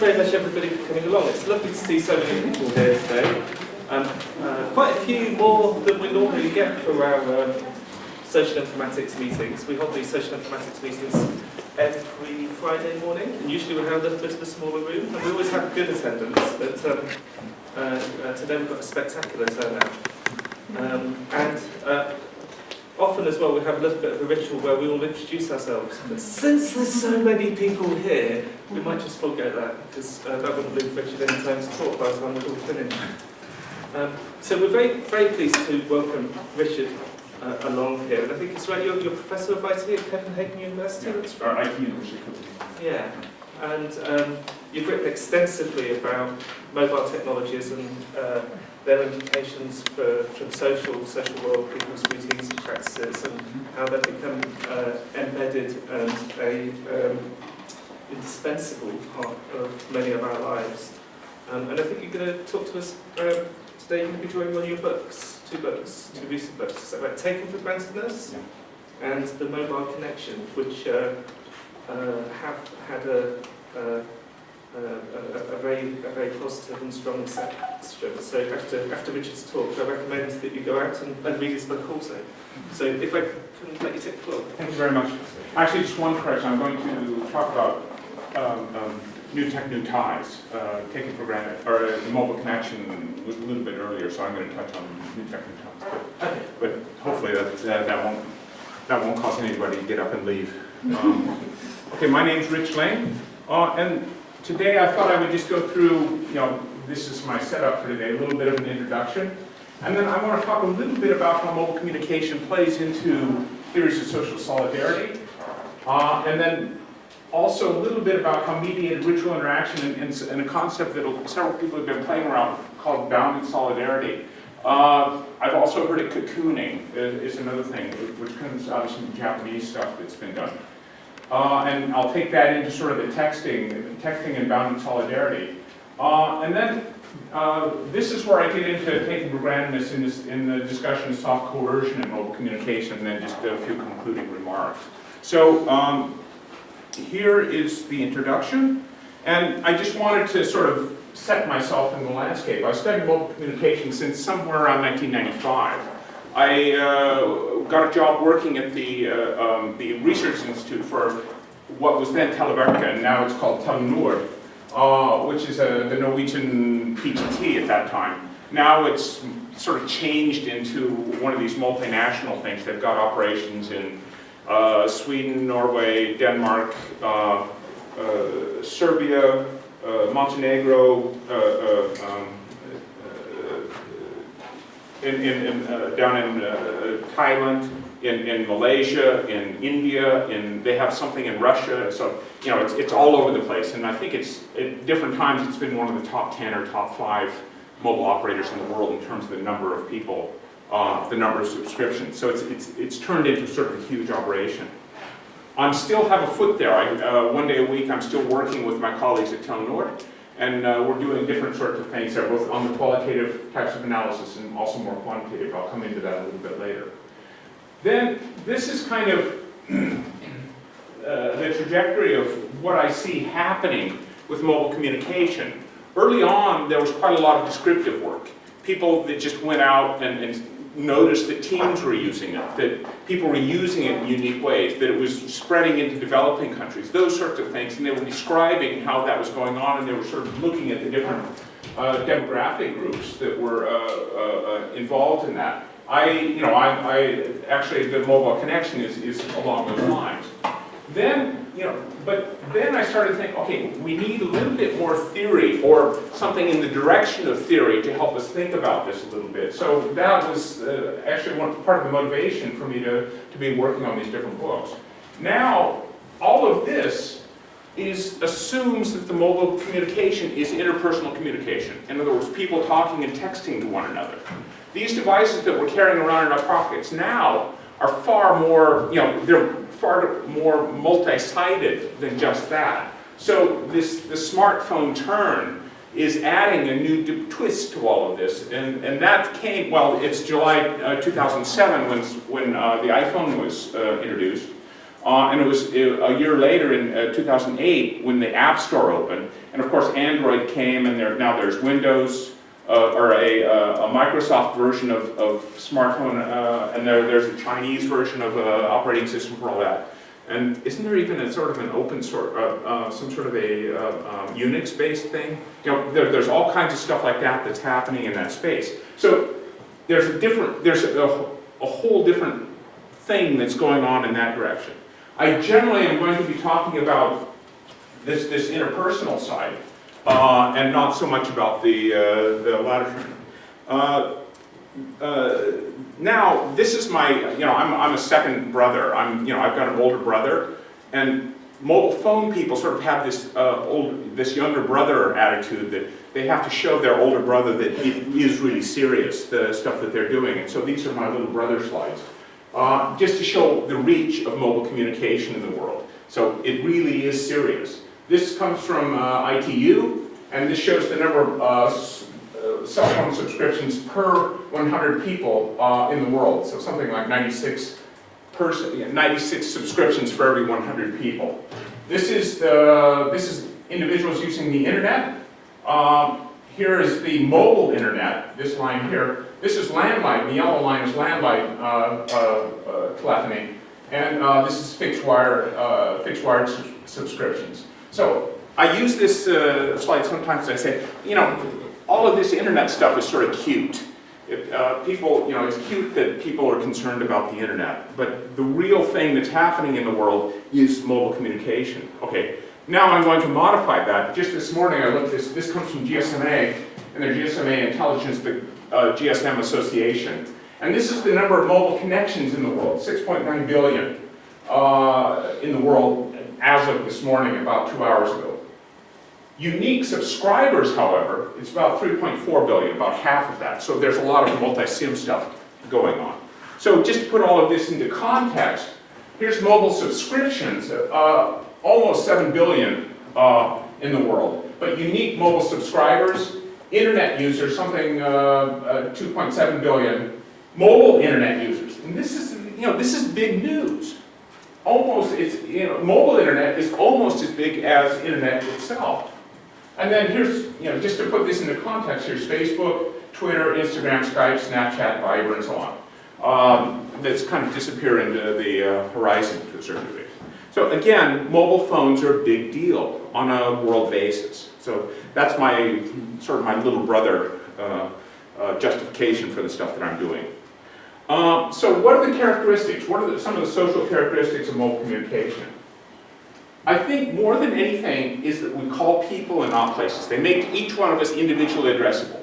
very much everybody for coming along. It's lovely to see so many people here today. Quite a few more than we normally get for our social informatics meetings. We hold these social informatics meetings every Friday morning, and usually we have a little bit of a smaller room, and we always have good attendance, but today we've got a spectacular turnout. Often as well we have a little bit of a ritual where we all introduce ourselves, but since there's so many people here, we might just forget that, because that wouldn't leave Richard any time to talk by the time we're all finished. So we're very, very pleased to welcome Richard along here, and I think it's right, you're Professor of IT at Copenhagen University? Yeah, that's right. IT University of Copenhagen. Yeah, and you've written extensively about mobile technologies and their implications for the social world, people's routines and practices, and how they've become embedded and a indispensable part of many of our lives. And I think you're going to talk to us today. You're going to be drawing on your books, two recent books. Is that right? Taken for Grantedness, yeah. And The Mobile Connection, which have had a very positive and strong reception. So after Richard's talk, I recommend that you go out and read his book also. So if I can let you take the floor. Thank you very much. Actually, just one correction. I'm going to talk about new tech, new ties, taken for granted, or the mobile connection was a little bit earlier, so I'm going to touch on new tech, new ties. But hopefully that won't cause anybody to get up and leave. Okay, my name's Rich Ling, and today I thought I would just go through, this is my setup for today, a little bit of an introduction. And then I want to talk a little bit about how mobile communication plays into theories of social solidarity. And then also a little bit about how mediated ritual interaction and a concept that several people have been playing around called bounded solidarity. I've also heard of cocooning is another thing, which comes out of some Japanese stuff that's been done. And I'll take that into sort of the texting and bounded solidarity. And then this is where I get into taking for grantedness in the discussion of soft coercion and mobile communication, and then just a few concluding remarks. So here is the introduction, and I just wanted to sort of set myself in the landscape. I studied mobile communication since somewhere around 1995. I got a job working at the Research Institute for what was then Televerket, and now it's called Telenor, which is the Norwegian PTT at that time. Now it's sort of changed into one of these multinational things. They've got operations in Sweden, Norway, Denmark, Serbia, Montenegro, down in Thailand, in Malaysia, in India, they have something in Russia. So it's all over the place, and I think it's at different times it's been one of the top 10 or top 5 mobile operators in the world in terms of the number of people, the number of subscriptions. So it's turned into sort of a huge operation. I still have a foot there. One day a week I'm still working with my colleagues at Telenor, and we're doing different sorts of things there, both on the qualitative types of analysis and also more quantitative. I'll come into that a little bit later. Then this is kind of the trajectory of what I see happening with mobile communication. Early on, there was quite a lot of descriptive work. People that just went out and noticed that teams were using it, that people were using it in unique ways, that it was spreading into developing countries, those sorts of things, and they were describing how that was going on, and they were sort of looking at the different demographic groups that were involved in that. Actually, the mobile connection is along those lines. Then, but then I started to think, okay, we need a little bit more theory or something in the direction of theory to help us think about this a little bit. So that was actually part of the motivation for me to be working on these different books. Now, all of this assumes that the mobile communication is interpersonal communication. In other words, people talking and texting to one another. These devices that we're carrying around in our pockets now are far more, they're far more multi-sided than just that. So the smartphone turn is adding a new twist to all of this, and that came, well, it's July 2007 when the iPhone was introduced, and it was a year later in 2008 when the App Store opened, And of course, Android came, and now there's Windows, or a Microsoft version of smartphone, and there's a Chinese version of operating system for all that. And isn't there even a sort of an open source, some sort of a Unix-based thing? You know, there's all kinds of stuff like that that's happening in that space. So there's a whole different thing that's going on in that direction. I generally am going to be talking about this interpersonal side, and not so much about the latter. Now, this is my, I'm a second brother. I've got an older brother, and mobile phone people sort of have this younger brother attitude that they have to show their older brother that he is really serious, the stuff that they're doing. And so these are my little brother slides, just to show the reach of mobile communication in the world. So it really is serious. This comes from ITU, and this shows the number of cell phone subscriptions per 100 people in the world. So something like 96 subscriptions for every 100 people. This is individuals using the internet. Here is the mobile internet, this line here. This is landline, the yellow line is landline telephony. And this is fixed wired subscriptions. So I use this slide sometimes. I say, all of this internet stuff is sort of cute. It's cute that people are concerned about the internet, but the real thing that's happening in the world is mobile communication. Okay, now I'm going to modify that. Just this morning I looked at this comes from GSMA, and their GSMA Intelligence, the GSM Association. And this is the number of mobile connections in the world, 6.9 billion in the world as of this morning, about 2 hours ago. Unique subscribers, however, it's about 3.4 billion, about half of that. So there's a lot of multi-SIM stuff going on. So just to put all of this into context, here's mobile subscriptions, almost 7 billion in the world. But unique mobile subscribers, internet users, something 2.7 billion, mobile internet users. And this is big news. Mobile internet is almost as big as internet itself. And then here's, just to put this into context, here's Facebook, Twitter, Instagram, Skype, Snapchat, Viber, and so on. That's kind of disappear into the horizon to a certain degree. So again, mobile phones are a big deal on a world basis. So that's my little brother justification for the stuff that I'm doing. So what are the characteristics? What are some of the social characteristics of mobile communication? I think more than anything is that we call people and not places. They make each one of us individually addressable.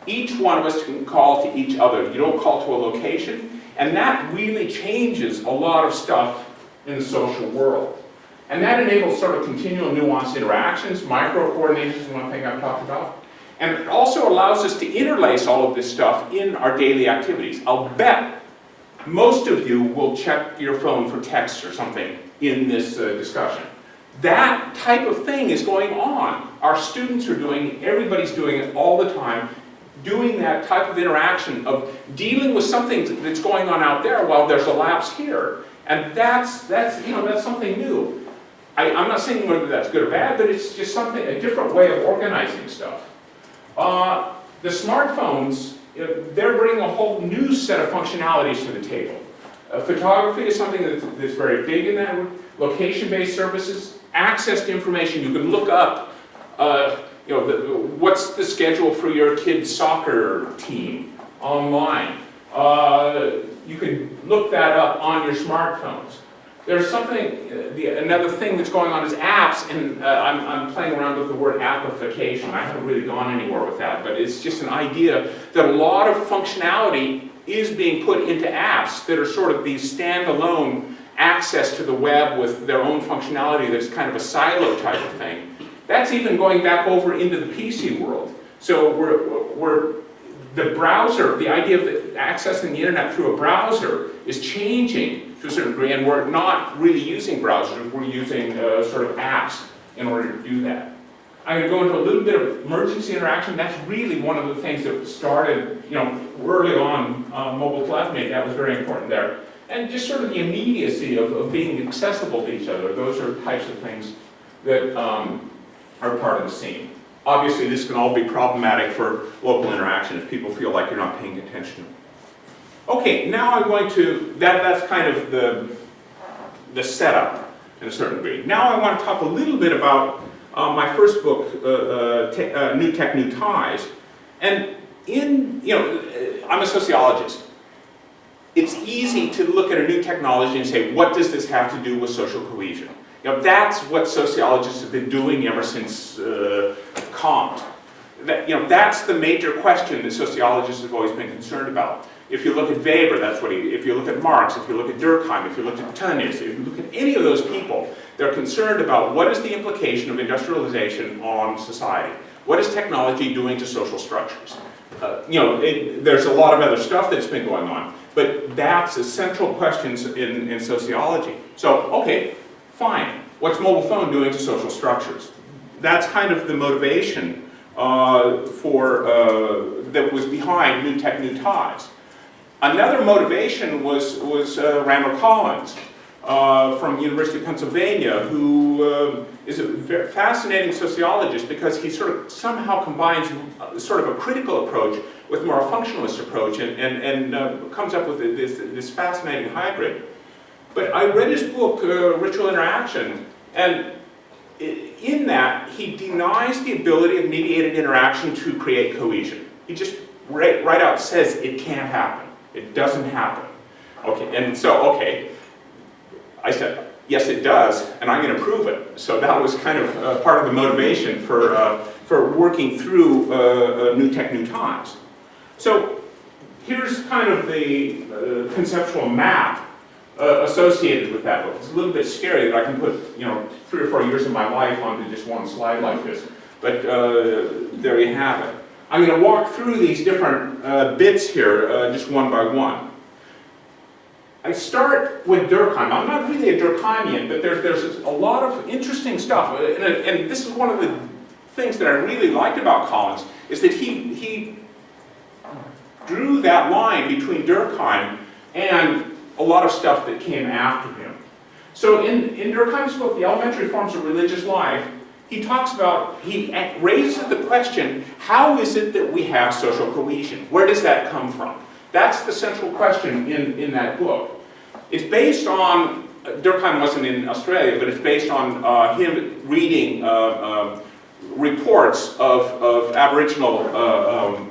Each one of us can call to each other. You don't call to a location, and that really changes a lot of stuff in the social world. And that enables sort of continual nuanced interactions. Micro-coordination is one thing I've talked about. And it also allows us to interlace all of this stuff in our daily activities. I'll bet most of you will check your phone for texts or something in this discussion. That type of thing is going on. Our students are doing it, everybody's doing it all the time, doing that type of interaction of dealing with something that's going on out there while there's a lapse here. And that's something new. I'm not saying whether that's good or bad, but it's just a different way of organizing stuff. The smartphones, they're bringing a whole new set of functionalities to the table. Photography is something that's very big in that. Location-based services, access to information. You can look up, what's the schedule for your kid's soccer team online. You can look that up on your smartphones. There's another thing that's going on is apps, and I'm playing around with the word appification. I haven't really gone anywhere with that, but it's just an idea that a lot of functionality is being put into apps that are sort of these standalone access to the web with their own functionality that's kind of a silo type of thing. That's even going back over into the PC world. So the browser, the idea of accessing the internet through a browser is changing to a certain degree, and we're not really using browsers, we're using sort of apps in order to do that. I'm going to go into a little bit of emergency interaction. That's really one of the things that started, early on mobile telephony. That was very important there. And just sort of the immediacy of being accessible to each other. Those are types of things that are part of the scene. Obviously, this can all be problematic for local interaction if people feel like you're not paying attention. Okay, now I'm going to, that's kind of the setup in a certain degree. Now I want to talk a little bit about my first book, New Tech, New Ties. And I'm a sociologist. It's easy to look at a new technology and say, what does this have to do with social cohesion? That's what sociologists have been doing ever since Kant. That's the major question that sociologists have always been concerned about. If you look at Weber, that's what if you look at Marx, if you look at Durkheim, if you look at Tönnies, if you look at any of those people, they're concerned about what is the implication of industrialization on society? What is technology doing to social structures? There's a lot of other stuff that's been going on, but that's a central question in sociology. So, okay, fine. What's mobile phone doing to social structures? That's kind of the motivation that was behind New Tech, New Ties. Another motivation was Randall Collins from University of Pennsylvania, who is a very fascinating sociologist because he sort of somehow combines sort of a critical approach with more a functionalist approach and comes up with this fascinating hybrid. But I read his book, Ritual Interaction, and in that he denies the ability of mediated interaction to create cohesion. He just right out says it can't happen. It doesn't happen. Okay, and so, okay, I said, yes it does, and I'm going to prove it. So that was kind of part of the motivation for working through New Tech, New Ties. So here's kind of the conceptual map associated with that book. It's a little bit scary that I can put 3 or 4 years of my life onto just one slide like this, but there you have it. I'm going to walk through these different bits here just one by one. I start with Durkheim. I'm not really a Durkheimian, but there's a lot of interesting stuff, and this is one of the things that I really liked about Collins, is that he drew that line between Durkheim and a lot of stuff that came after him. So in Durkheim's book, The Elementary Forms of Religious Life, he raises the question, how is it that we have social cohesion? Where does that come from? That's the central question in that book. It's based on, Durkheim wasn't in Australia, but it's based on him reading reports of Aboriginal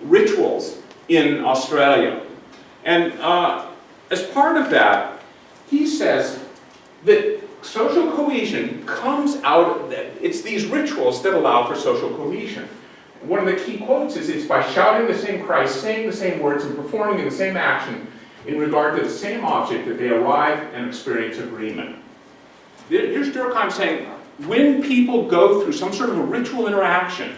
rituals in Australia. And as part of that, he says that social cohesion comes out, it's these rituals that allow for social cohesion. One of the key quotes is, it's by shouting the same Christ, saying the same words, and performing the same action in regard to the same object that they arrive and experience agreement. Here's Durkheim saying, when people go through some sort of a ritual interaction,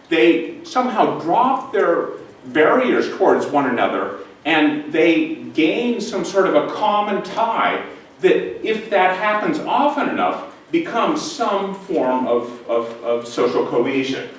they somehow drop their barriers towards one another, and they gain some sort of a common tie that, if that happens often enough, becomes some form of social cohesion.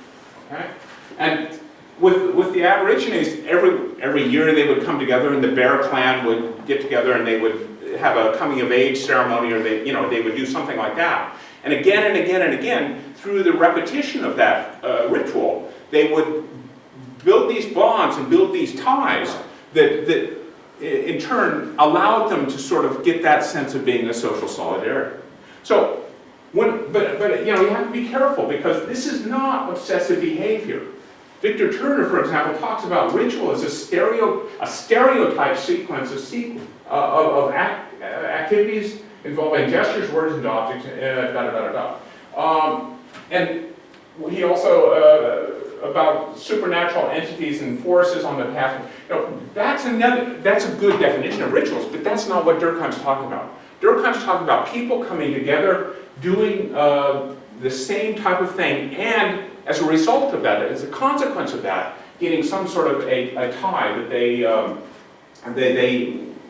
Okay? And with the Aborigines, every year they would come together, and the Bear Clan would get together, and they would have a coming of age ceremony, or they would do something like that. And again and again and again, through the repetition of that ritual, they would build these bonds and build these ties that in turn allowed them to sort of get that sense of being a social solidarity. So, but you have to be careful, because this is not obsessive behavior. Victor Turner, for example, talks about ritual as a stereotype sequence of activities involving gestures, words, and objects, and he also about supernatural entities and forces on the path. That's a good definition of rituals, but that's not what Durkheim's talking about. Durkheim's talking about people coming together, doing the same type of thing, and as a result of that, as a consequence of that, getting some sort of a tie that they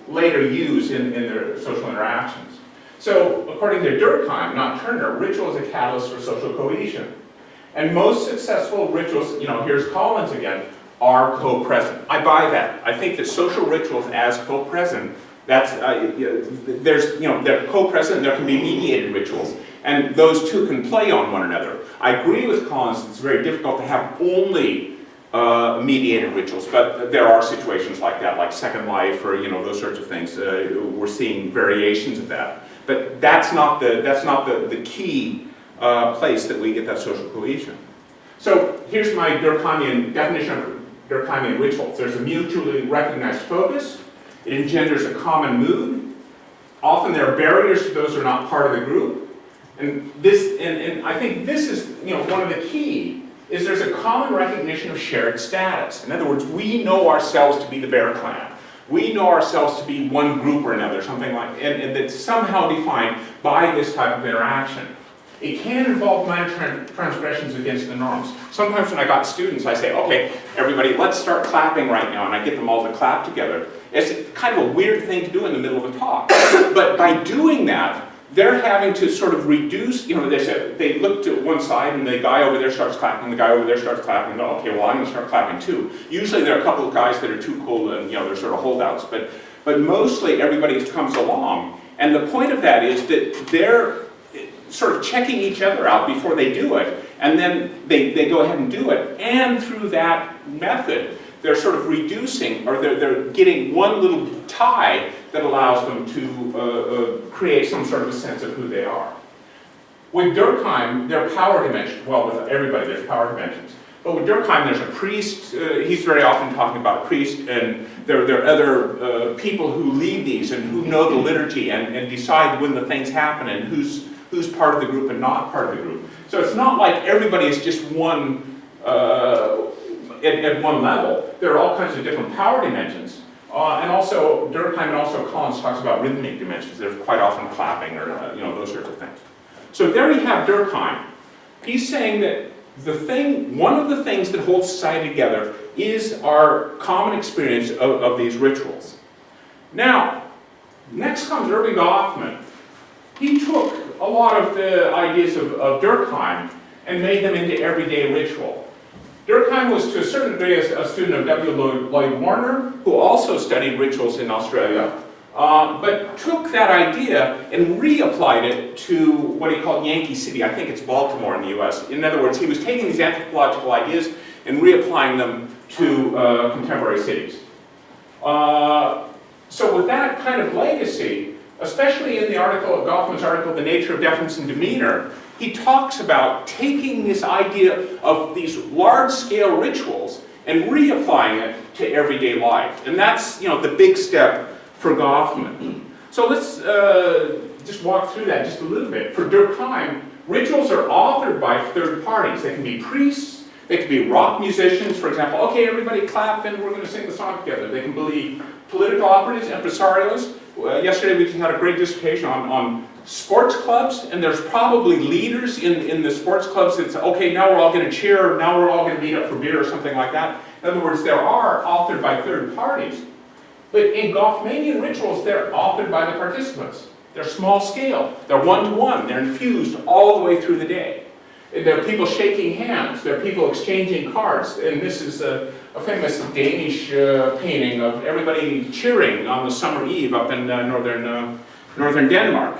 later use in their social interactions. So, according to Durkheim, not Turner, ritual is a catalyst for social cohesion. And most successful rituals, here's Collins again, are co-present. I buy that. I think that social rituals as co-present, they're co-present, and there can be mediated rituals, and those two can play on one another. I agree with Collins, it's very difficult to have only mediated rituals, but there are situations like that, like Second Life or those sorts of things. We're seeing variations of that. But that's not the key place that we get that social cohesion. So here's my Durkheimian definition of Durkheimian rituals. There's a mutually recognized focus. It engenders a common mood. Often there are barriers to those who are not part of the group. And I think this is one of the key is there's a common recognition of shared status. In other words, we know ourselves to be the Bear Clan. We know ourselves to be one group or another, something like, and that's somehow defined by this type of interaction. It can involve minor transgressions against the norms. Sometimes when I got students, I say, okay, everybody, let's start clapping right now, and I get them all to clap together. It's kind of a weird thing to do in the middle of a talk. But by doing that, they're having to sort of reduce, they look to one side and the guy over there starts clapping, the guy over there starts clapping, okay, well, I'm going to start clapping too. Usually there are a couple of guys that are too cool and they're sort of holdouts, but mostly everybody comes along. And the point of that is that they're sort of checking each other out before they do it, and then they go ahead and do it. And through that method, they're sort of reducing, or they're getting one little tie that allows them to create some sort of a sense of who they are. With Durkheim, there are power dimensions. Well, with everybody, there's power dimensions. But with Durkheim, there's a priest. He's very often talking about a priest, and there are other people who lead these and who know the liturgy and decide when the things happen and who's part of the group and not part of the group. So it's not like everybody is just one at one level. There are all kinds of different power dimensions. And also, Durkheim and also Collins talks about rhythmic dimensions. There's quite often clapping or those sorts of things. So there you have Durkheim. He's saying that one of the things that holds society together is our common experience of these rituals. Now, next comes Erving Goffman. He took a lot of the ideas of Durkheim and made them into everyday ritual. Durkheim was to a certain degree a student of W. Lloyd Warner, who also studied rituals in Australia, but took that idea and reapplied it to what he called Yankee City. I think it's Baltimore in the US. In other words, he was taking these anthropological ideas and reapplying them to contemporary cities. So with that kind of legacy, especially in the article, Goffman's article, The Nature of Deference and Demeanor, he talks about taking this idea of these large-scale rituals and reapplying it to everyday life. And that's, the big step for Goffman. So let's just walk through that just a little bit. For Durkheim, rituals are authored by third parties. They can be priests, they can be rock musicians, for example. Okay, everybody clap and we're going to sing the song together. They can be political operatives, impresarios. Yesterday we just had a great dissertation on sports clubs, and there's probably leaders in the sports clubs that say, okay, now we're all going to cheer, now we're all going to meet up for beer or something like that. In other words, there are authored by third parties. But in Goffmanian rituals, they're authored by the participants. They're small scale, they're one-to-one, they're infused all the way through the day. There are people shaking hands, there are people exchanging cards, and this is a famous Danish painting of everybody cheering on the summer eve up in northern Denmark.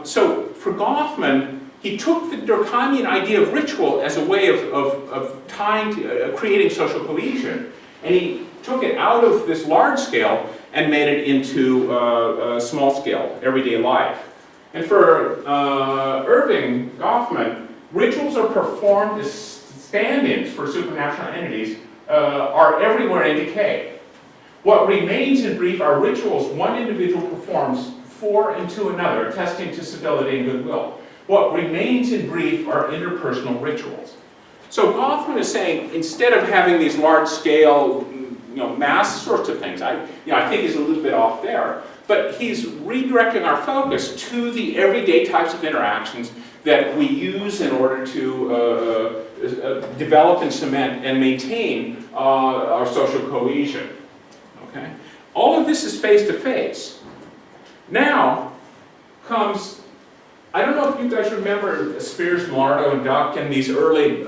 So for Goffman, he took the Durkheimian idea of ritual as a way of tying to, creating social cohesion, and he took it out of this large scale and made it into small scale, everyday life. And for Erving Goffman, rituals are performed as stand-ins for supernatural entities are everywhere in decay. What remains in brief are rituals one individual performs for and to another, attesting to civility and goodwill. What remains in brief are interpersonal rituals. So Goffman is saying, instead of having these large-scale, mass sorts of things, I think he's a little bit off there, but he's redirecting our focus to the everyday types of interactions that we use in order to develop and cement and maintain our social cohesion. Okay? All of this is face-to-face. Now comes, I don't know if you guys remember Spears, Millardo, and Duck and these early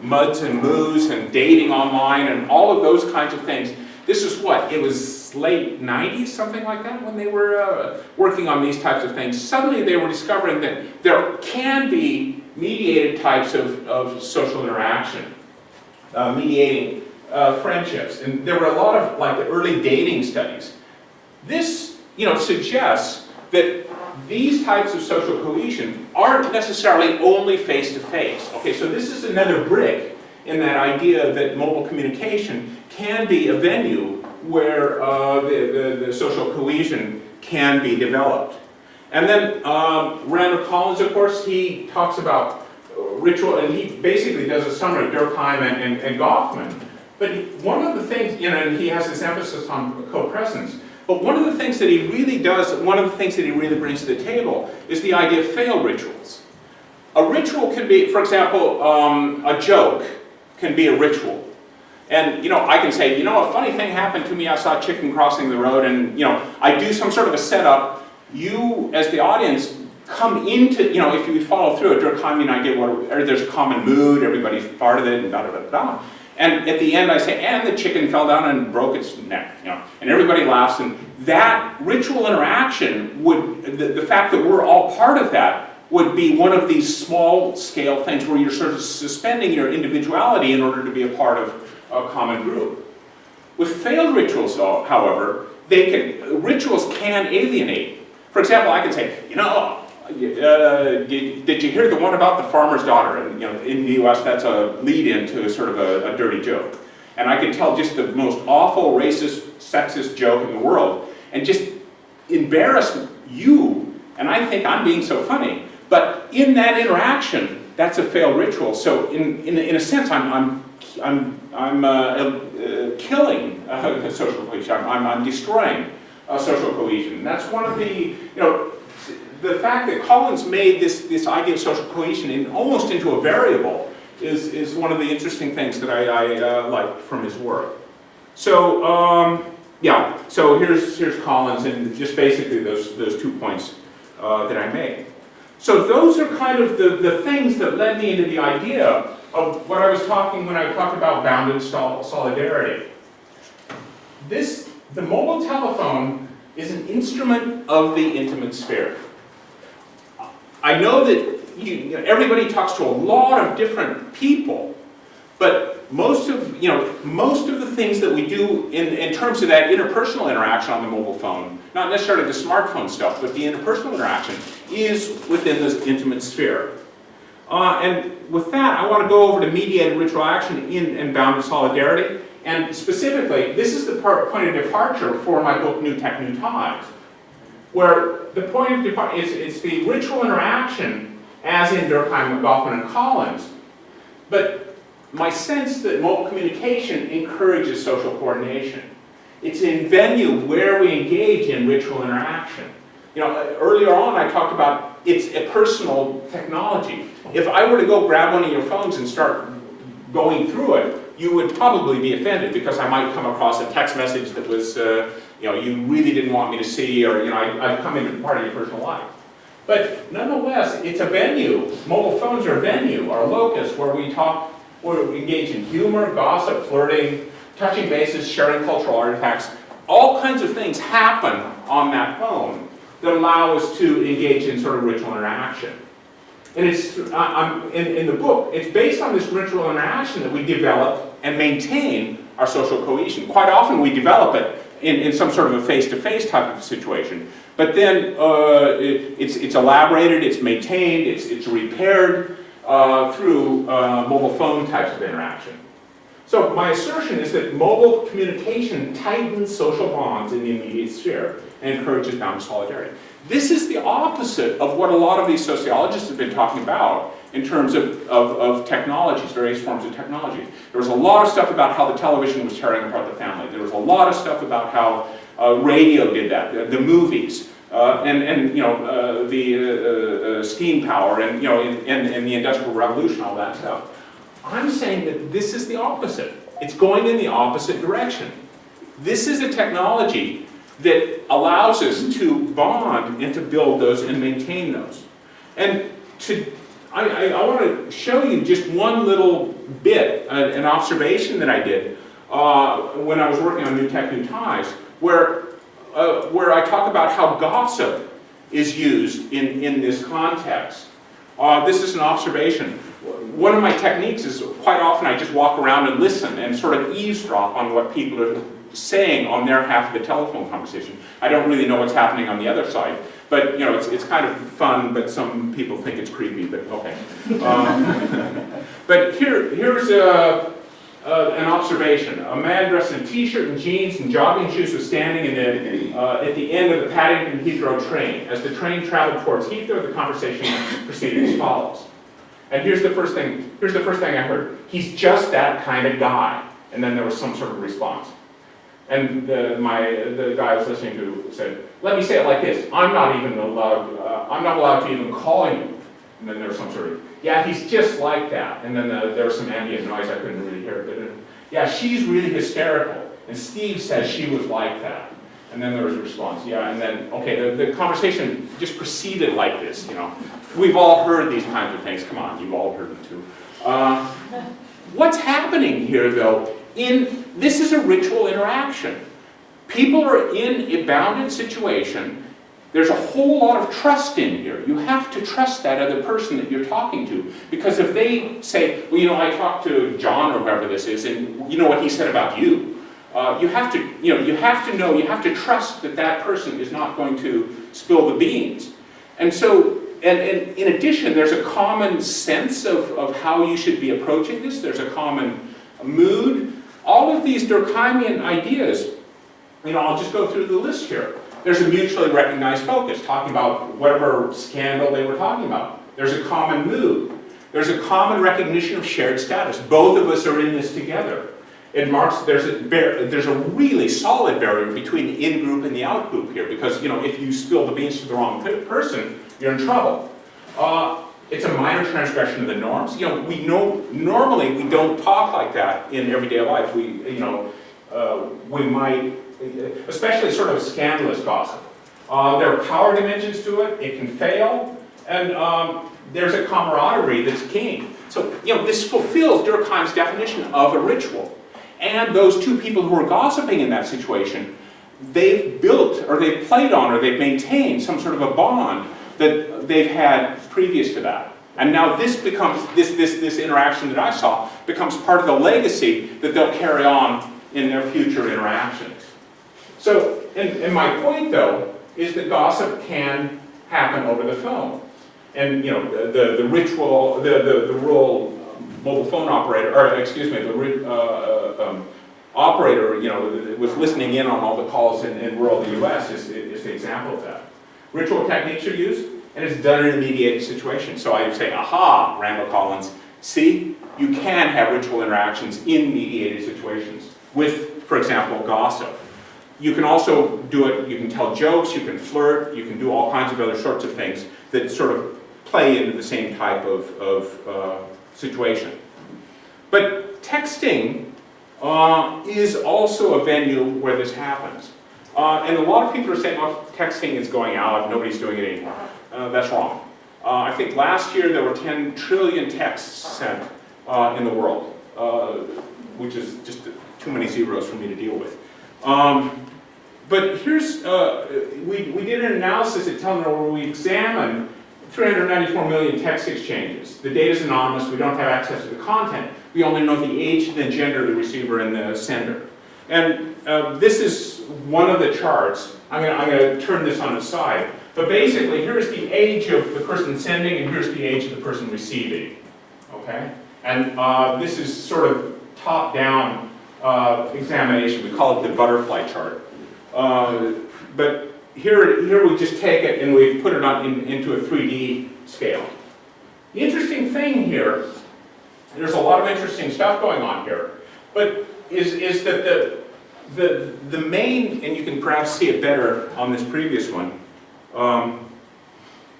muds and moos and dating online and all of those kinds of things. This is what? It was late 90s, something like that, when they were working on these types of things. Suddenly they were discovering that there can be mediated types of social interaction, mediating friendships. And there were a lot of like the early dating studies. This, suggests that these types of social cohesion aren't necessarily only face-to-face. Okay, so this is another brick in that idea that mobile communication can be a venue where the social cohesion can be developed. And then Randall Collins, of course, he talks about ritual, and he basically does a summary of Durkheim and Goffman. But one of the things, and he has this emphasis on co-presence, but one of the things that he really does, one of the things that he really brings to the table is the idea of failed rituals. A ritual can be, for example, a joke can be a ritual. And, I can say, a funny thing happened to me, I saw a chicken crossing the road, and, I do some sort of a setup. You, as the audience, come into, if you follow through a Durkheimian idea, there's a common mood, everybody's part of it, and da-da-da-da. And at the end I say, and the chicken fell down and broke its neck, and everybody laughs, and that ritual interaction would, the fact that we're all part of that would be one of these small scale things where you're sort of suspending your individuality in order to be a part of a common group. With failed rituals, however, rituals can alienate. For example, I can say, did you hear the one about the farmer's daughter? And in the U.S. that's a lead-in to sort of a dirty joke. And I can tell just the most awful, racist, sexist joke in the world, and just embarrass you, and I think I'm being so funny. But in that interaction, that's a failed ritual. So in a sense, I'm killing social cohesion. I'm destroying social cohesion. That's one of the, the fact that Collins made this idea of social cohesion almost into a variable is one of the interesting things that I like from his work. So so here's Collins, and just basically those 2 points that I made. So those are kind of the things that led me into the idea of what I was talking when I talked about bounded solidarity. The mobile telephone is an instrument of the intimate sphere. I know that everybody talks to a lot of different people, but most of the things that we do in terms of that interpersonal interaction on the mobile phone, not necessarily the smartphone stuff, but the interpersonal interaction is within this intimate sphere. And with that, I want to go over to mediated ritual action and bounded solidarity. And specifically, this is the point of departure for my book, New Tech, New Ties, where the point of departure it's the ritual interaction, as in Durkheim, Goffman, and Collins, but my sense that mobile communication encourages social coordination. It's in venue where we engage in ritual interaction. Earlier on I talked about it's a personal technology. If I were to go grab one of your phones and start going through it, you would probably be offended because I might come across a text message that was, you really didn't want me to see, or I've come into part of your personal life. But nonetheless, it's a venue. Mobile phones are a venue, or a locus, where we talk, where we engage in humor, gossip, flirting, touching bases, sharing cultural artifacts. All kinds of things happen on that phone that allow us to engage in sort of ritual interaction. And it's in the book, it's based on this ritual interaction that we develop and maintain our social cohesion. Quite often we develop it in some sort of a face-to-face type of situation. But then it's elaborated, it's maintained, it's repaired through mobile phone types of interaction. So my assertion is that mobile communication tightens social bonds in the immediate sphere and encourages bounded solidarity. This is the opposite of what a lot of these sociologists have been talking about in terms of technologies, various forms of technology. There was a lot of stuff about how the television was tearing apart the family. There was a lot of stuff about how radio did that, the movies, and the steam power, and and the Industrial Revolution, all that stuff. I'm saying that this is the opposite. It's going in the opposite direction. This is a technology that allows us to bond and to build those and maintain those. And I want to show you just one little bit, an observation that I did when I was working on New Tech, New Ties, where I talk about how gossip is used in this context. This is an observation. One of my techniques is quite often I just walk around and listen and sort of eavesdrop on what people are saying on their half of the telephone conversation. I don't really know what's happening on the other side, but you know, it's kind of fun, but some people think it's creepy, but okay. But here's an observation. A man dressed in a t-shirt and jeans and jogging shoes was standing at the end of the Paddington Heathrow train. As the train traveled towards Heathrow, the conversation proceeded as follows. And here's the first thing I heard. He's just that kind of guy. And then there was some sort of response. And the guy I was listening to said, let me say it like this, I'm not allowed to even call you. And then there was some sort of, yeah, he's just like that. And then there was some ambient noise, I couldn't really hear it. But yeah, she's really hysterical. And Steve says she was like that. And then there was a response, yeah, and then, okay, the conversation just proceeded like this, you know. We've all heard these kinds of things. Come on, you've all heard them too. What's happening here, though, this is a ritual interaction. People are in a bounded situation. There's a whole lot of trust in here. You have to trust that other person that you're talking to. Because if they say, well, you know, I talked to John or whoever this is, and you know what he said about you, you have to trust that that person is not going to spill the beans. And so, and in addition, there's a common sense of how you should be approaching this. There's a common mood. All of these Durkheimian ideas, you know, I'll just go through the list here. There's a mutually recognized focus, talking about whatever scandal they were talking about. There's a common mood. There's a common recognition of shared status. Both of us are in this together. It marks, there's a really solid barrier between the in-group and the out-group here, because, you know, if you spill the beans to the wrong person, you're in trouble. It's a minor transgression of the norms. You know, normally we don't talk like that in everyday life. We might, especially sort of scandalous gossip. There are power dimensions to it. It can fail, and there's a camaraderie that's keen. So, you know, this fulfills Durkheim's definition of a ritual. And those two people who are gossiping in that situation, they've built, or they've played on, or they've maintained some sort of a bond that they've had previous to that. And now this becomes, this interaction that I saw, becomes part of the legacy that they'll carry on in their future interactions. So, and my point though, is that gossip can happen over the phone. And you know, the ritual, the rural mobile phone operator, or excuse me, the operator, you know, was listening in on all the calls in rural US is the example of that. Ritual techniques are used, and it's done in a mediated situation. So I would say, aha, Randall Collins, see, you can have ritual interactions in mediated situations with, for example, gossip. You can also do it, you can tell jokes, you can flirt, you can do all kinds of other sorts of things that sort of play into the same type of situation. But texting is also a venue where this happens. And a lot of people are saying, well, texting is going out, nobody's doing it anymore. That's wrong. I think last year there were 10 trillion texts sent in the world, which is just too many zeros for me to deal with. But here's, we did an analysis at Telenor where we examined 394 million text exchanges. The data is anonymous, we don't have access to the content. We only know the age and the gender of the receiver and the sender. And this is one of the charts. I'm going to turn this on its side. But basically, here's the age of the person sending, and here's the age of the person receiving. Okay? And this is sort of top-down examination. We call it the butterfly chart. But here we just take it and we put it into a 3D scale. The interesting thing here, there's a lot of interesting stuff going on here, but is that the main, and you can perhaps see it better on this previous one,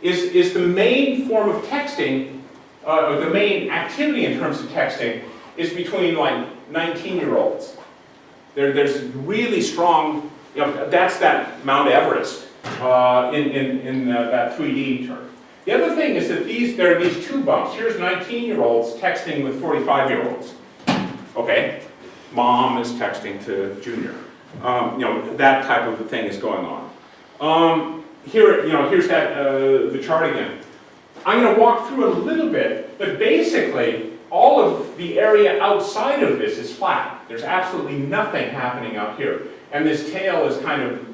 is the main form of texting, or the main activity in terms of texting, is between like 19-year-olds. There's really strong, you know, that's that Mount Everest in that 3D term. The other thing is that there are these two bumps. Here's 19-year-olds texting with 45-year-olds. Okay, mom is texting to junior. You know, that type of a thing is going on. Here, you know, here's that the chart again. I'm going to walk through it a little bit, but basically, all of the area outside of this is flat. There's absolutely nothing happening out here. And this tail is kind of,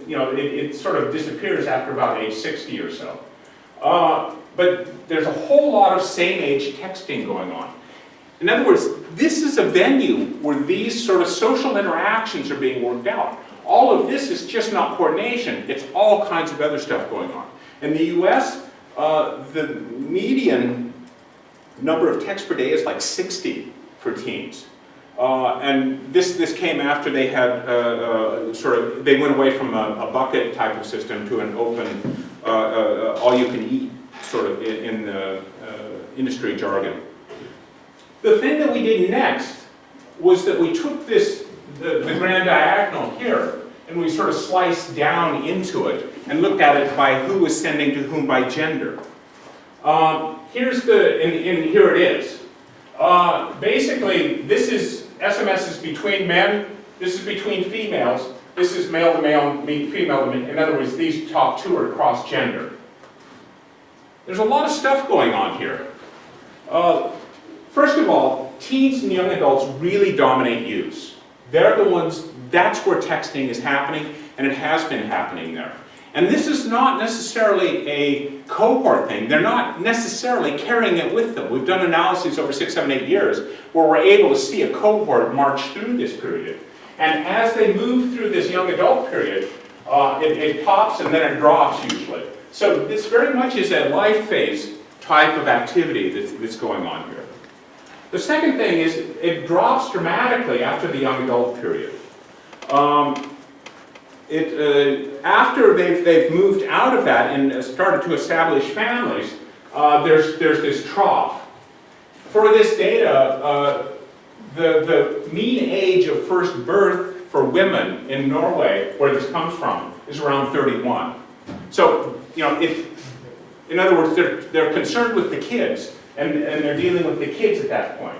you know, it sort of disappears after about age 60 or so. But there's a whole lot of same-age texting going on. In other words, this is a venue where these sort of social interactions are being worked out. All of this is just not coordination. It's all kinds of other stuff going on. In the US, the median number of texts per day is like 60 for teens. And this came after they had they went away from a bucket type of system to an open, all-you-can-eat sort of in the industry jargon. The thing that we did next was that we took the grand diagonal here and we sort of sliced down into it and looked at it by who was sending to whom by gender. Here it is. Basically, this is SMSs between men, this is between females, this is male to male, female to male. In other words, these top two are cross-gender. There's a lot of stuff going on here. First of all, teens and young adults really dominate use. They're the ones, that's where texting is happening, and it has been happening there. And this is not necessarily a cohort thing. They're not necessarily carrying it with them. We've done analyses over 6, 7, 8 years where we're able to see a cohort march through this period. And as they move through this young adult period, it pops and then it drops usually. So this very much is a life phase type of activity that's going on here. The second thing is it drops dramatically after the young adult period. After they've moved out of that and started to establish families, there's this trough. For this data, the mean age of first birth for women in Norway, where this comes from, is around 31. So, you know, in other words, they're concerned with the kids, and they're dealing with the kids at that point.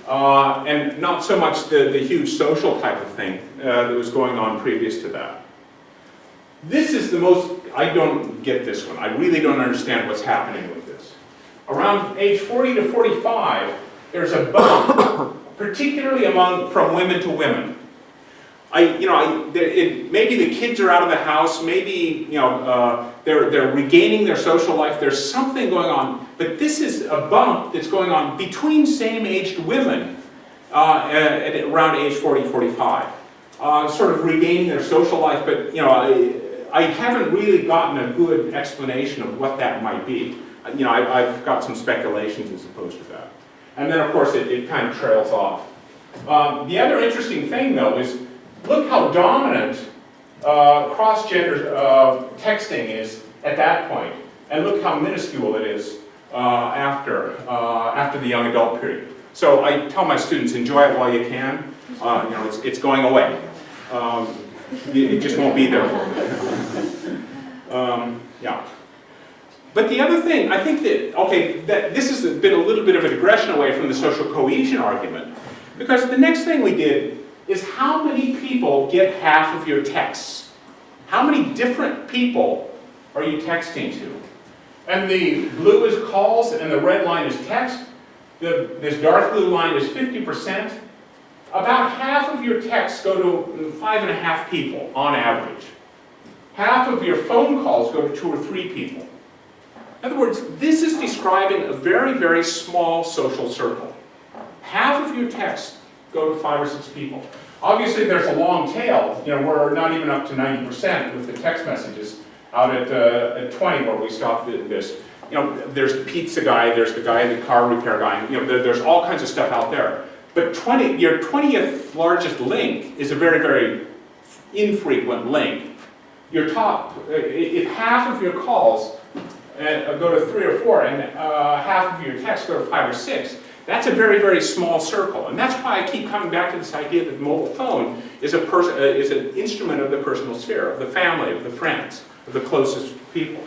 And not so much the huge social type of thing that was going on previous to that. This is the most, I don't get this one. I really don't understand what's happening with this. Around age 40 to 45, there's a bump, particularly from women to women. Maybe the kids are out of the house, maybe they're regaining their social life, there's something going on, but this is a bump that's going on between same-aged women at around age 40, 45. Sort of regaining their social life, but I haven't really gotten a good explanation of what that might be. I've got some speculations as opposed to that. And then of course it kind of trails off. The other interesting thing though is, look how dominant cross-gender texting is at that point, and look how minuscule it is after the young adult period. So I tell my students, enjoy it while you can. It's going away. It just won't be there for you. Yeah. But the other thing, I think that this has been a little bit of a digression away from the social cohesion argument, because the next thing we did is how many people get half of your texts? How many different people are you texting to? And the blue is calls and the red line is text. This dark blue line is 50%. About half of your texts go to 5.5 people on average. Half of your phone calls go to 2 or 3 people. In other words, this is describing a very, very small social circle. Half of your texts go to 5 or 6 people. Obviously, there's a long tail. We're not even up to 90% with the text messages out at 20 where we stopped this. There's the pizza guy, there's the guy, the car repair guy. There's all kinds of stuff out there. But your 20th largest link is a very, very infrequent link. Your top, if half of your calls go to 3 or 4 and half of your texts go to 5 or 6, that's a very, very small circle. And that's why I keep coming back to this idea that the mobile phone is an instrument of the personal sphere, of the family, of the friends, of the closest people.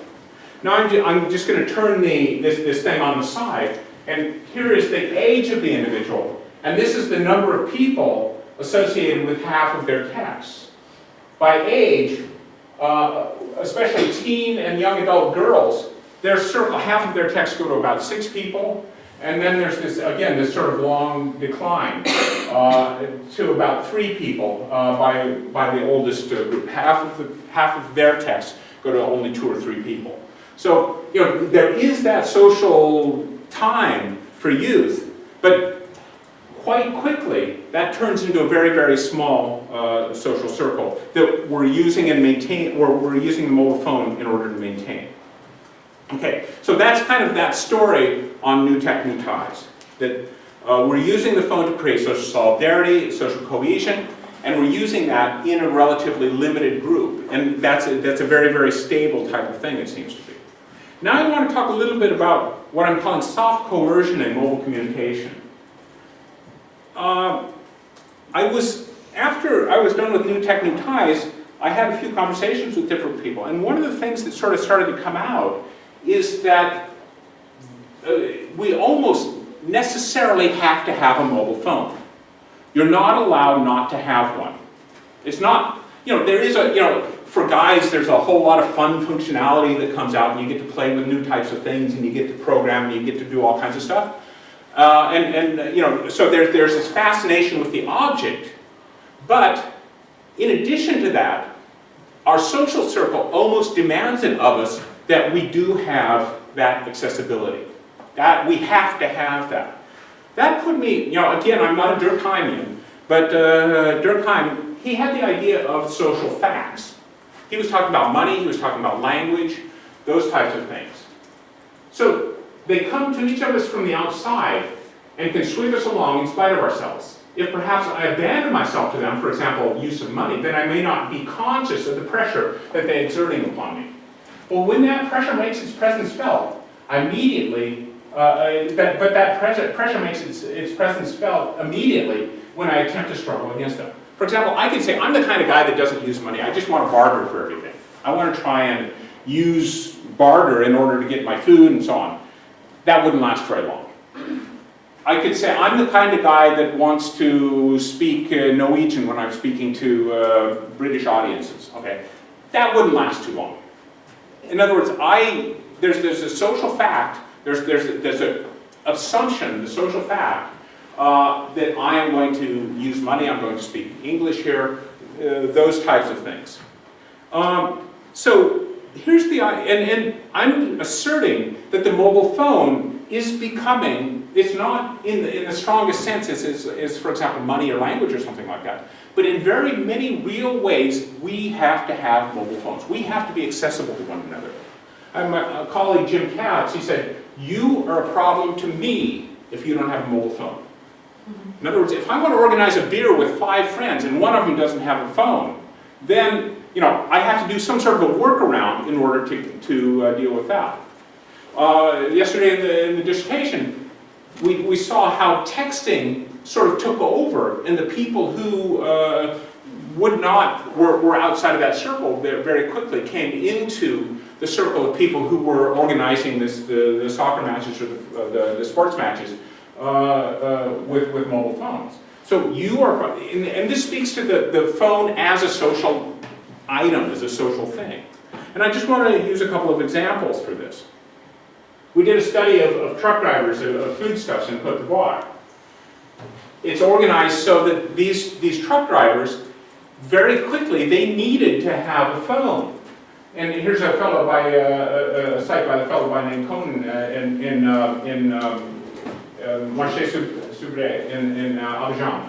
Now I'm just going to turn this thing on the side, and here is the age of the individual, and this is the number of people associated with half of their texts. By age, especially teen and young adult girls, their circle, half of their texts go to about 6 people, and then there's this, again, this sort of long decline to about 3 people by the oldest group. Half of their texts go to only 2 or 3 people. So, you know, there is that social time for youth, but quite quickly that turns into a very, very small social circle that we're using and maintain, or we're using the mobile phone in order to maintain. Okay, so that's kind of that story on New Tech, New Ties. That we're using the phone to create social solidarity, social cohesion, and we're using that in a relatively limited group. And that's a very, very stable type of thing, it seems to be. Now I want to talk a little bit about what I'm calling soft coercion in mobile communication. After I was done with New Tech, New Ties, I had a few conversations with different people. And one of the things that sort of started to come out is that we almost necessarily have to have a mobile phone. You're not allowed not to have one. It's not, you know, there is a, you know, for guys there's a whole lot of fun functionality that comes out, and you get to play with new types of things, and you get to program, and you get to do all kinds of stuff. You know, so there's this fascination with the object, but in addition to that, our social circle almost demands it of us that we do have that accessibility. That we have to have that. That put me, you know, again, I'm not a Durkheimian, but Durkheim, he had the idea of social facts. He was talking about money, he was talking about language, those types of things. So they come to each of us from the outside and can swing us along in spite of ourselves. If perhaps I abandon myself to them, for example, use of money, then I may not be conscious of the pressure that they're exerting upon me. Well, when that pressure makes its presence felt, I immediately, pressure makes its presence felt immediately when I attempt to struggle against them. For example, I can say, I'm the kind of guy that doesn't use money. I just want to barter for everything. I want to try and use barter in order to get my food and so on. That wouldn't last very long. I could say, I'm the kind of guy that wants to speak Norwegian when I'm speaking to British audiences. Okay, that wouldn't last too long. In other words, there's a social fact, there's an assumption, the social fact, that I am going to use money, I'm going to speak English here, those types of things. So here's the, and I'm asserting that the mobile phone is becoming, it's not in the strongest sense as, for example, money or language or something like that, but in very many real ways, we have to have mobile phones. We have to be accessible to one another. My colleague Jim Katz, he said, you are a problem to me if you don't have a mobile phone. In other words, if I want to organize a beer with 5 friends and one of them doesn't have a phone, then, you know, I have to do some sort of a workaround in order to deal with that. Yesterday in the dissertation, we saw how texting sort of took over, and the people who were outside of that circle very quickly came into the circle of people who were organizing the soccer matches or the sports matches with mobile phones. So you are, and this speaks to the phone as a social item, as a social thing. And I just want to use a couple of examples for this. We did a study of truck drivers of foodstuffs in Côte d'Ivoire. It's organized so that these truck drivers, very quickly, they needed to have a phone. And here's a fellow by a site by the fellow by name Conan in Marché-Soubré in Abidjan.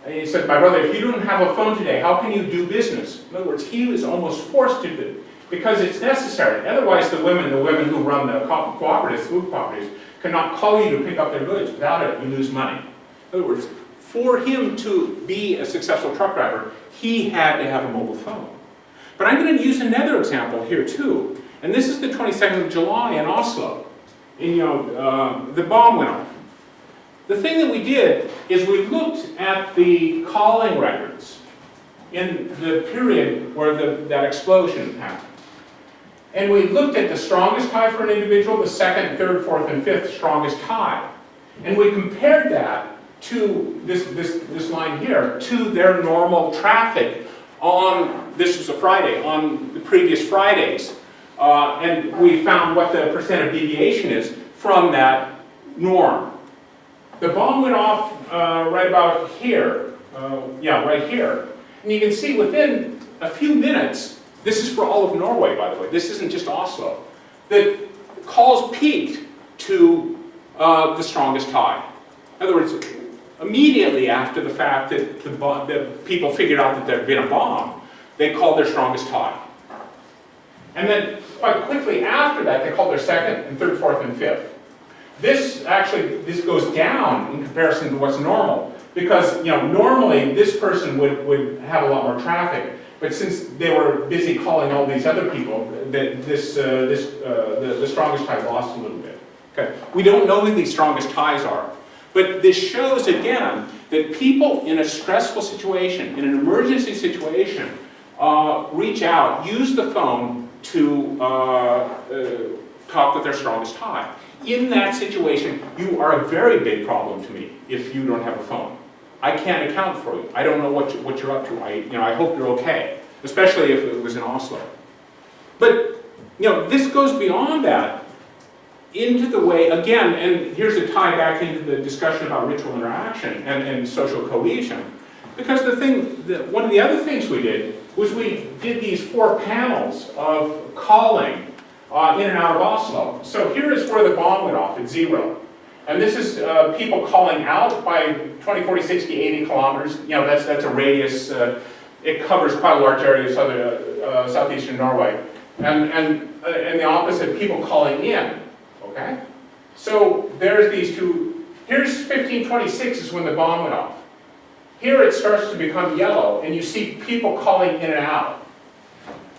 And he said, my brother, if you don't have a phone today, how can you do business? In other words, he was almost forced to do, because it's necessary. Otherwise, the women who run the cooperatives, food cooperatives, cannot call you to pick up their goods. Without it, you lose money. In other words, for him to be a successful truck driver, he had to have a mobile phone. But I'm going to use another example here too. And this is the 22nd of July in Oslo. And, the bomb went off. The thing that we did is we looked at the calling records in the period where that explosion happened. And we looked at the strongest tie for an individual, the second, third, fourth, and fifth strongest tie. And we compared that to this line here, to their normal traffic on, this was a Friday, on the previous Fridays and we found what the percent of deviation is from that norm. The bomb went off right about here, yeah, right here. And you can see within a few minutes, this is for all of Norway, by the way, this isn't just Oslo, that calls peaked to the strongest tie. In other words, immediately after the fact that that people figured out that there had been a bomb, they called their strongest tie. And then quite quickly after that, they called their second and third, fourth, and fifth. This goes down in comparison to what's normal, because normally this person would have a lot more traffic, but since they were busy calling all these other people, the strongest tie lost a little bit. Okay, we don't know who these strongest ties are, but this shows again that people in a stressful situation, in an emergency situation, reach out, use the phone to talk with their strongest tie. In that situation, you are a very big problem to me if you don't have a phone. I can't account for you. I don't know what you're up to. I hope you're okay, especially if it was in Oslo. But this goes beyond that into the way, again, and here's a tie back into the discussion about ritual interaction and social cohesion. Because one of the other things we did was we did these 4 panels of calling in and out of Oslo. So here is where the bomb went off at 0. And this is people calling out by 20, 40, 60, 80 kilometers. That's a radius. It covers quite a large area of southeastern Norway. And the opposite, people calling in. Okay? So there's these two. Here's 1526 is when the bomb went off. Here it starts to become yellow, and you see people calling in and out.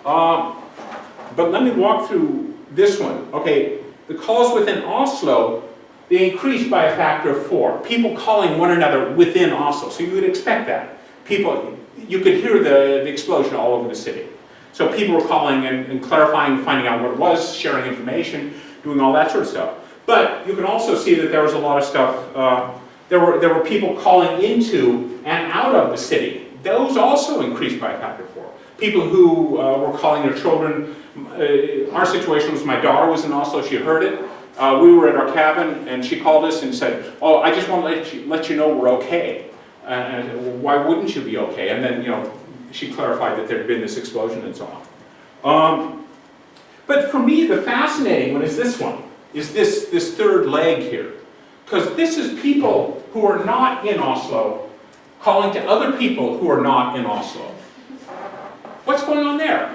But let me walk through this one. Okay, the calls within Oslo, they increased by a factor of 4. People calling one another within Oslo, so you would expect that. You could hear the explosion all over the city. So people were calling and clarifying, finding out what it was, sharing information, doing all that sort of stuff. But you can also see that there was a lot of stuff. There were people calling into and out of the city. Those also increased by a factor of 4. People who were calling their children. Our situation was my daughter was in Oslo. She heard it. We were at our cabin, and she called us and said, "Oh, I just want to let you know we're okay." And why wouldn't you be okay? And then she clarified that there had been this explosion and so on. But for me, the fascinating one is this one. Is this third leg here? Because this is people who are not in Oslo calling to other people who are not in Oslo. What's going on there?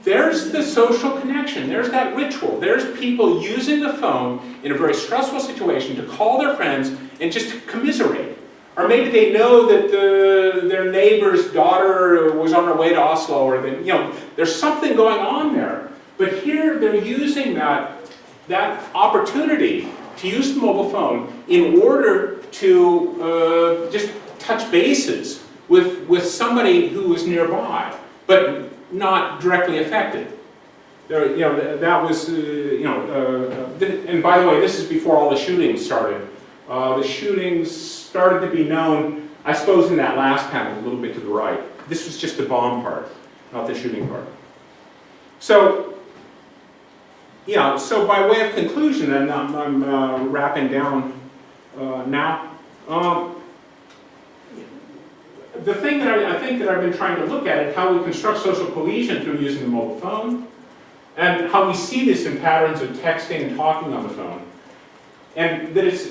There's the social connection. There's that ritual. There's people using the phone in a very stressful situation to call their friends and just to commiserate. Or maybe they know that their neighbor's daughter was on her way to Oslo, or there's something going on there. But here they're using that opportunity to use the mobile phone in order to just touch bases with somebody who is nearby, but not directly affected. That was, and by the way, this is before all the shootings started. The shootings started to be known, I suppose, in that last panel, a little bit to the right. This was just the bomb part, not the shooting part. So, so by way of conclusion, and I'm wrapping down now. The thing that I think that I've been trying to look at is how we construct social cohesion through using the mobile phone, and how we see this in patterns of texting and talking on the phone. And that it's,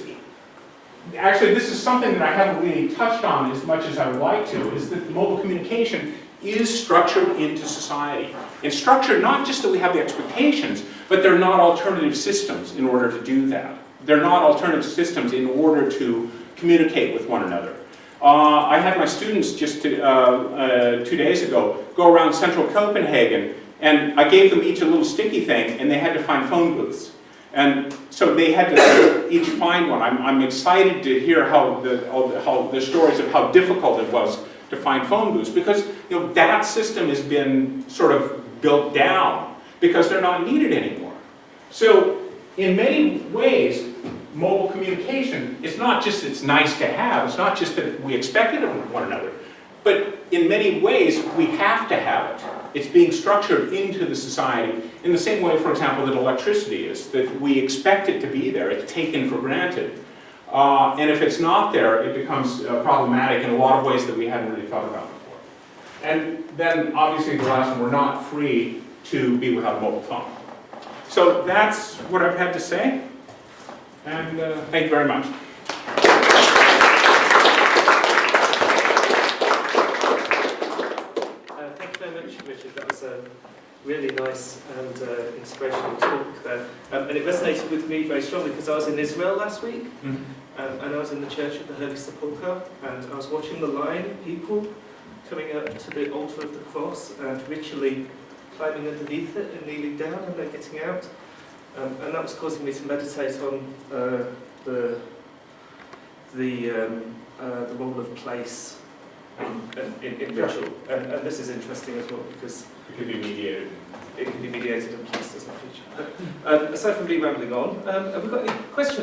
actually this is something that I haven't really touched on as much as I would like to, is that mobile communication is structured into society. And structured not just that we have the expectations, but they're not alternative systems in order to do that. They're not alternative systems in order to communicate with one another. I had my students just 2 days ago go around central Copenhagen, and I gave them each a little sticky thing, and they had to find phone booths. And so they had to each find one. I'm excited to hear how the stories of how difficult it was to find phone booths, because that system has been sort of built down because they're not needed anymore. So in many ways, mobile communication, it's not just it's nice to have, it's not just that we expect it of one another. But in many ways, we have to have it. It's being structured into the society in the same way, for example, that electricity is, that we expect it to be there, it's taken for granted. And if it's not there, it becomes problematic in a lot of ways that we hadn't really thought about before. And then, obviously, the last one, we're not free to be without a mobile phone. So that's what I've had to say, and thank you very much. Thank you very much, Richard. That was a really nice and inspirational talk there. And it resonated with me very strongly because I was in Israel last week, and I was in the Church of the Holy Sepulchre, and I was watching the line of people coming up to the altar of the cross and ritually climbing underneath it and kneeling down, and then getting out. And that was causing me to meditate on the role of place in ritual. And this is interesting as well because It could be mediated. it can be mediated and placed as a feature. Aside from me rambling on, have we got any questions?